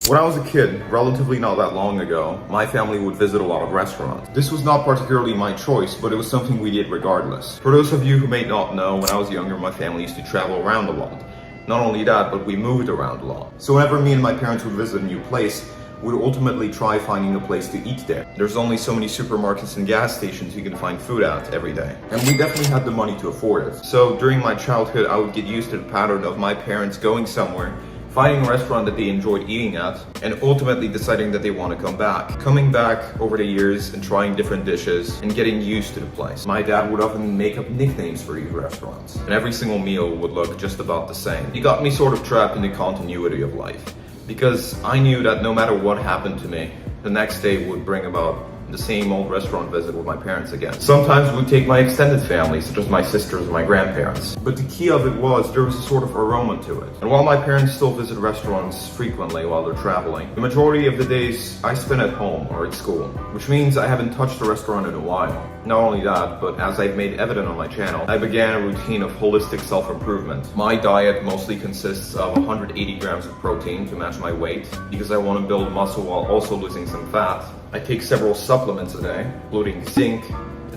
When I was a kid, relatively not that long ago, my family would visit a lot of restaurants. This was not particularly my choice, but it was something we did regardless. For those of you who may not know, when I was younger, my family used to travel around a lot. Not only that, but we moved around a lot. So whenever me and my parents would visit a new place, we'd ultimately try finding a place to eat there. There's only so many supermarkets and gas stations you can find food at every day. And we definitely had the money to afford it. So during my childhood, I would get used to the pattern of my parents going somewhere, finding a restaurant that they enjoyed eating at, and ultimately deciding that they want to come back. Coming back over the years and trying different dishes and getting used to the place. My dad would often make up nicknames for these restaurants, and every single meal would look just about the same. He got me sort of trapped in the continuity of life, because I knew that no matter what happened to me, the next day would bring about the same old restaurant visit with my parents again. Sometimes we'd take my extended family, such as my sisters and my grandparents. But the key of it was there was a sort of aroma to it. And while my parents still visit restaurants frequently while they're traveling, the majority of the days I spend at home or at school, which means I haven't touched a restaurant in a while. Not only that, but as I've made evident on my channel, I began a routine of holistic self-improvement. My diet mostly consists of 180 grams of protein to match my weight because I want to build muscle while also losing some fat. I take several supplements a day, including zinc,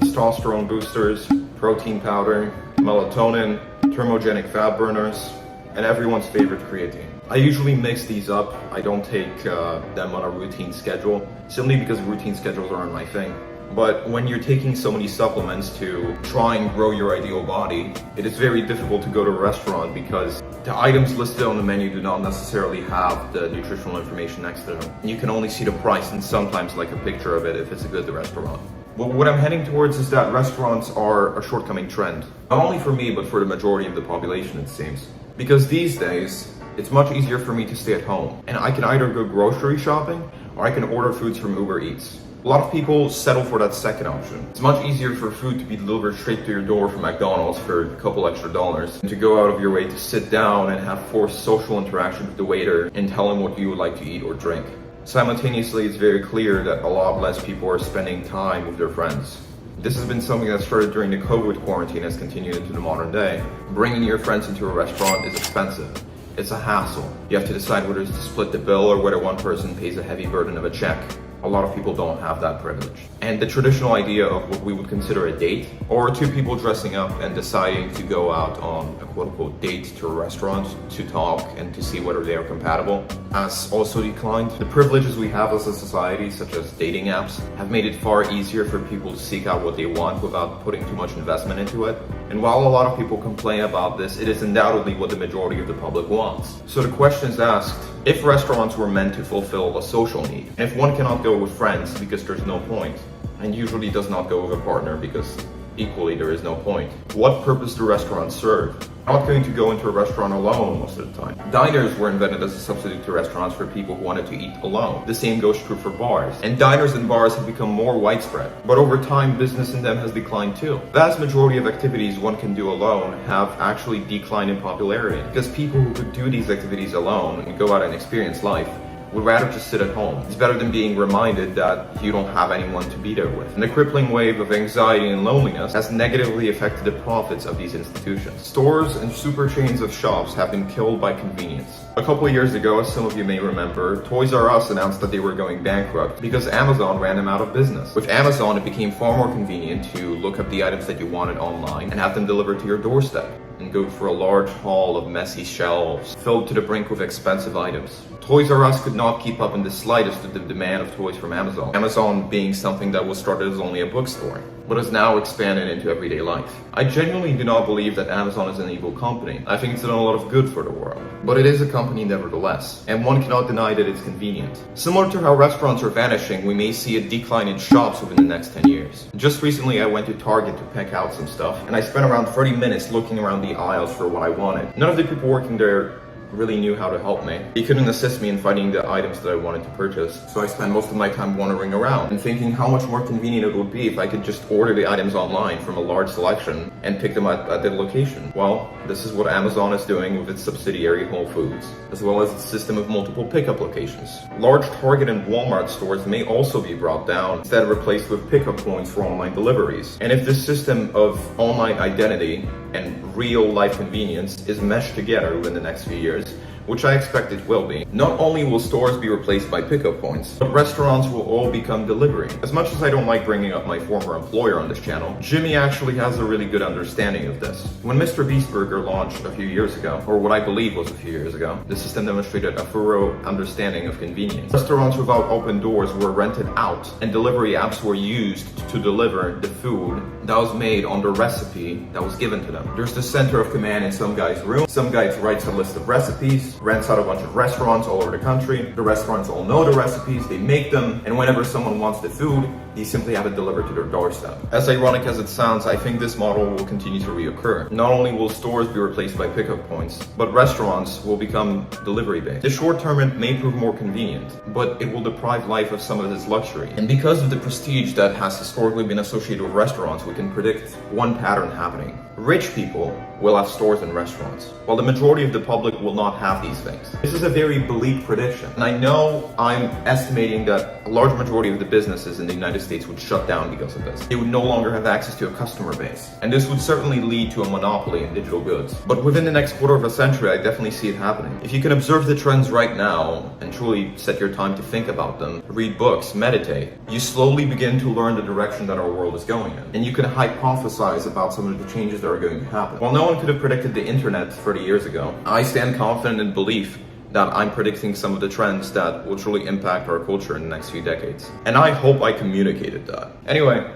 testosterone boosters, protein powder, melatonin, thermogenic fat burners, and everyone's favorite creatine. I usually mix these up. I don't take them on a routine schedule, simply because routine schedules aren't my thing. But when you're taking so many supplements to try and grow your ideal body, it is very difficult to go to a restaurant because the items listed on the menu do not necessarily have the nutritional information next to them. You can only see the price and sometimes like a picture of it if it's a good restaurant. But what I'm heading towards is that restaurants are a shortcoming trend. Not only for me, but for the majority of the population, it seems. Because these days, it's much easier for me to stay at home. And I can either go grocery shopping or I can order foods from Uber Eats. A lot of people settle for that second option. It's much easier for food to be delivered straight to your door from McDonald's for a couple extra dollars than to go out of your way to sit down and have forced social interaction with the waiter and tell him what you would like to eat or drink. Simultaneously, it's very clear that a lot less people are spending time with their friends. This has been something that started during the COVID quarantine and has continued into the modern day. Bringing your friends into a restaurant is expensive. It's a hassle. You have to decide whether to split the bill or whether one person pays a heavy burden of a check. A lot of people don't have that privilege. And the traditional idea of what we would consider a date, or two people dressing up and deciding to go out on a quote-unquote date to a restaurant to talk and to see whether they are compatible, has also declined. The privileges we have as a society, such as dating apps, have made it far easier for people to seek out what they want without putting too much investment into it. And while a lot of people complain about this, it is undoubtedly what the majority of the public wants. So the question is asked, if restaurants were meant to fulfill a social need, and if one cannot go with friends because there's no point, and usually does not go with a partner because equally there is no point, what purpose do restaurants serve? I'm not going to go into a restaurant alone most of the time. Diners were invented as a substitute to restaurants for people who wanted to eat alone. The same goes true for bars. And diners and bars have become more widespread. But over time, business in them has declined too. The vast majority of activities one can do alone have actually declined in popularity because people who could do these activities alone and go out and experience life would rather just sit at home. It's better than being reminded that you don't have anyone to be there with. And the crippling wave of anxiety and loneliness has negatively affected the profits of these institutions. Stores and super chains of shops have been killed by convenience. A couple of years ago, as some of you may remember, Toys R Us announced that they were going bankrupt because Amazon ran them out of business. With Amazon, it became far more convenient to look up the items that you wanted online and have them delivered to your doorstep, and go for a large haul of messy shelves filled to the brink with expensive items. Toys R Us could not keep up in the slightest with the demand of toys from Amazon. Amazon being something that was started as only a bookstore, but has now expanded into everyday life. I genuinely do not believe that Amazon is an evil company. I think it's done a lot of good for the world. But it is a company nevertheless, and one cannot deny that it's convenient. Similar to how restaurants are vanishing, we may see a decline in shops within the next 10 years. Just recently I went to Target to pick out some stuff, and I spent around 30 minutes looking around the aisles for what I wanted. None of the people working there really knew how to help me. They couldn't assist me in finding the items that I wanted to purchase. So I spent most of my time wandering around and thinking how much more convenient it would be if I could just order the items online from a large selection and pick them at the location. Well, this is what Amazon is doing with its subsidiary Whole Foods, as well as its system of multiple pickup locations. Large Target and Walmart stores may also be brought down, instead replaced with pickup points for online deliveries. And if this system of online identity and real life convenience is meshed together within the next few years, which I expect it will be, not only will stores be replaced by pickup points, but restaurants will all become delivery. As much as I don't like bringing up my former employer on this channel, Jimmy actually has a really good understanding of this. When Mr. Beast Burger launched a few years ago, or what I believe was a few years ago, the system demonstrated a thorough understanding of convenience. Restaurants without open doors were rented out, and delivery apps were used to deliver the food that was made on the recipe that was given to them. There's the center of command in some guy's room. Some guy writes a list of recipes, rents out a bunch of restaurants all over the country. The restaurants all know the recipes, they make them, and whenever someone wants the food, they simply have it delivered to their doorstep. As ironic as it sounds, I think this model will continue to reoccur. Not only will stores be replaced by pickup points, but restaurants will become delivery-based. The short term it may prove more convenient, but it will deprive life of some of its luxury. And because of the prestige that has historically been associated with restaurants, we can predict one pattern happening. Rich people will have stores and restaurants, while the majority of the public will not have these things. This is a very bleak prediction, and I know I'm estimating that a large majority of the businesses in the United States would shut down because of this. They would no longer have access to a customer base, and this would certainly lead to a monopoly in digital goods. But within the next quarter of a century, I definitely see it happening. If you can observe the trends right now and truly set your time to think about them, read books, meditate, you slowly begin to learn the direction that our world is going in, and you can hypothesize about some of the changes that are going to happen. While no one could have predicted the internet 30 years ago, I stand confident in belief that I'm predicting some of the trends that will truly impact our culture in the next few decades. And I hope I communicated that. Anyway,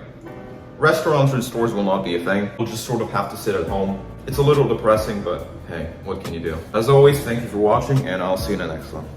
restaurants and stores will not be a thing. We'll just sort of have to sit at home. It's a little depressing, but hey, what can you do? As always, thank you for watching, and I'll see you in the next one.